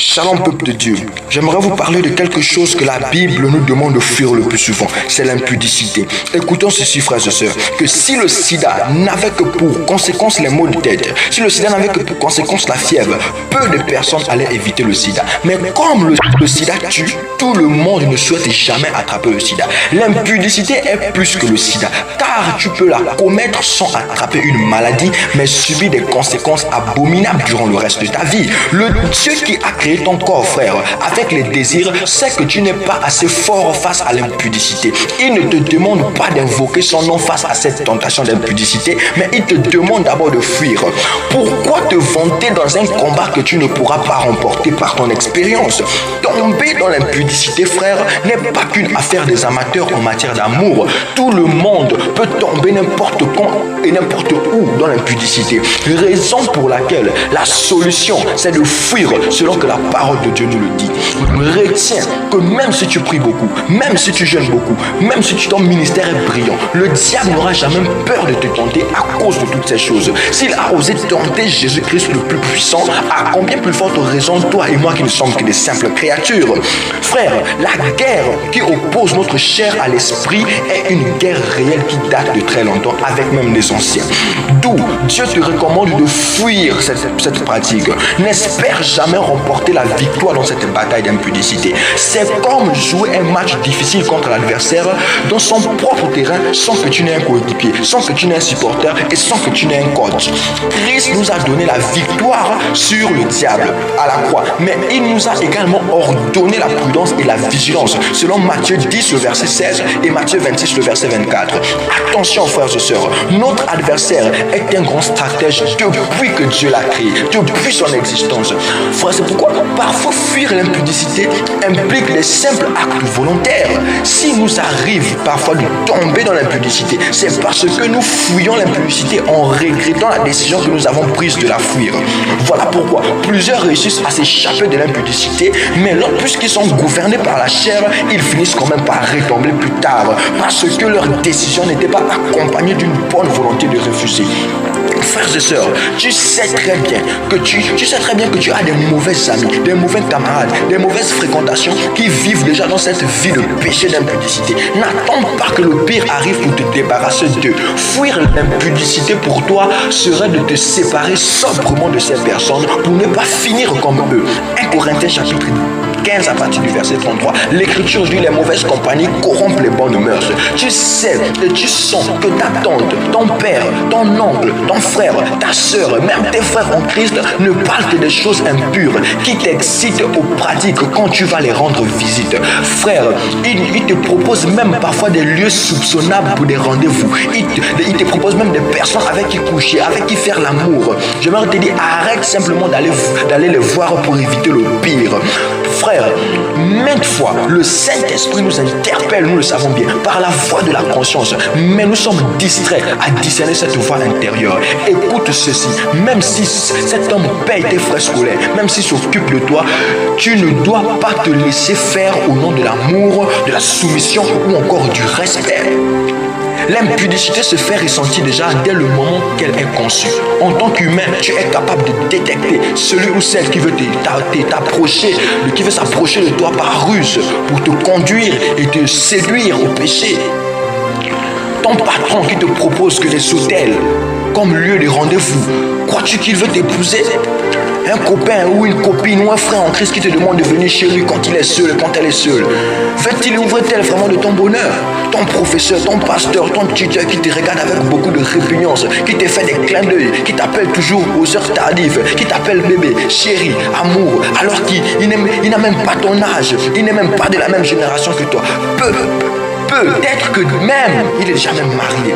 Shalom peuple de Dieu, j'aimerais vous parler de quelque chose que la Bible nous demande de fuir le plus souvent, c'est l'impudicité. Écoutons ceci frères et sœurs, que si le sida n'avait que pour conséquence les maux de tête, si le sida n'avait que pour conséquence la fièvre, peu de personnes allaient éviter le sida. Mais comme le sida tue, tout le monde ne souhaite jamais attraper le sida. L'impudicité est plus que le sida, car tu peux la commettre sans attraper une maladie, mais subir des conséquences abominables durant le reste de ta vie. Le Dieu qui a créé ton corps, frère, avec les désirs, sait que tu n'es pas assez fort face à l'impudicité. Il ne te demande pas d'invoquer son nom face à cette tentation d'impudicité, mais il te demande d'abord de fuir. Pourquoi te vanter dans un combat que tu ne pourras pas remporter par ton expérience? Tomber dans l'impudicité, frère, n'est pas qu'une affaire des amateurs en matière d'amour. Tout le monde peut tomber n'importe quand et n'importe où dans l'impudicité. Raison pour laquelle la solution, c'est de fuir selon que la parole de Dieu nous le dit. Retiens que même si tu pries beaucoup, même si tu jeûnes beaucoup, même si ton ministère est brillant, le diable n'aura jamais peur de te tenter à cause de toutes ces choses. S'il a osé tenter Jésus-Christ le plus puissant, à combien plus forte raison toi et moi qui ne sommes que des simples créatures? Frère, la guerre qui oppose notre chair à l'esprit est une guerre réelle qui date de très longtemps, avec même les anciens. D'où Dieu te recommande de fuir cette pratique. N'espère jamais remporter la victoire dans cette bataille d'impudicité. C'est comme jouer un match difficile contre l'adversaire dans son propre terrain sans que tu n'aies un coéquipier, sans que tu n'aies un supporter et sans que tu n'aies un coach. Christ nous a donné la victoire sur le diable à la croix, mais il nous a également ordonné la prudence et la vigilance selon Matthieu 10 le verset 16 et Matthieu 26 le verset 24. Attention frères et sœurs, notre adversaire est un grand stratège depuis que Dieu l'a créé, depuis son existence. Frère, c'est pourquoi parfois fuir l'impudicité implique des simples actes volontaires. Si nous arrive parfois de tomber dans l'impudicité, c'est parce que nous fuyons l'impudicité en regrettant la décision que nous avons prise de la fuir. Voilà pourquoi plusieurs réussissent à s'échapper de l'impudicité, mais puisqu'ils sont gouvernés par la chair, ils finissent quand même par retomber plus tard, parce que leur décision n'était pas accompagnée d'une bonne volonté de refuser. Frères et sœurs, tu sais très bien que tu as des mauvais amis, des mauvais camarades, des mauvaises fréquentations qui vivent déjà dans cette vie de péché d'impudicité. N'attends pas que le pire arrive pour te débarrasser d'eux. Fuir l'impudicité pour toi serait de te séparer sobrement de ces personnes pour ne pas finir comme eux. 1 Corinthiens chapitre 15 à partir du verset 33. L'Écriture dit les mauvaises compagnies corrompent les bonnes mœurs. Tu sais et tu sens que ta tante, ton père, ton oncle, ton frère, ta soeur, même tes frères en Christ ne parlent que des choses impures qui t'excitent aux pratiques quand tu vas les rendre visite. Frère, ils te proposent même parfois des lieux soupçonnables pour des rendez-vous. Ils te proposent même des personnes avec qui coucher, avec qui faire l'amour. J'aimerais te dire, arrête simplement d'aller les voir pour éviter le pire. Frère, maintes fois, le Saint-Esprit nous interpelle, nous le savons bien, par la voix de la conscience, mais nous sommes distraits à discerner cette voix intérieure. Écoute ceci, même si cet homme paye tes frais scolaires, même s'il s'occupe de toi, tu ne dois pas te laisser faire au nom de l'amour, de la soumission ou encore du respect. L'impudicité se fait ressentir déjà dès le moment qu'elle est conçue. En tant qu'humain, tu es capable de détecter celui ou celle qui veut t'approcher, qui veut s'approcher de toi par ruse pour te conduire et te séduire au péché. Ton patron qui te propose que les hôtels comme lieu de rendez-vous, crois-tu qu'il veut t'épouser? Un copain ou une copine ou un frère en Christ qui te demande de venir chez lui quand il est seul, quand elle est seule. Veut-il ouvrir-t-elle vraiment de ton bonheur? Ton professeur, ton pasteur, ton tuteur qui te regarde avec beaucoup de répugnance, qui te fait des clins d'œil, qui t'appelle toujours aux heures tardives, qui t'appelle bébé, chéri, amour, alors qu'il n'a même pas ton âge, il n'est même pas de la même génération que toi. Peut-être que même il est déjà même marié.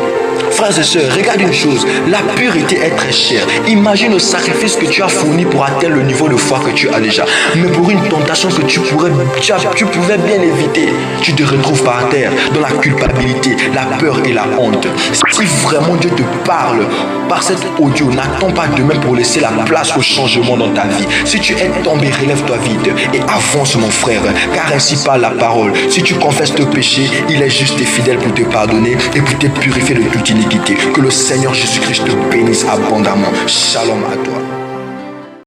Frères et sœurs, regarde une chose, la pureté est très chère. Imagine le sacrifice que tu as fourni pour atteindre le niveau de foi que tu as déjà. Mais pour une tentation que tu pouvais bien éviter, tu te retrouves par terre, dans la culpabilité, la peur et la honte. Si vraiment Dieu te parle par cet audio, n'attends pas demain pour laisser la place au changement dans ta vie. Si tu es tombé, relève-toi vite et avance mon frère, car ainsi parle la parole. Si tu confesses tes péchés, il est juste et fidèle pour te pardonner et pour te purifier de toute iniquité. Que le Seigneur Jésus-Christ te bénisse abondamment. Shalom à toi.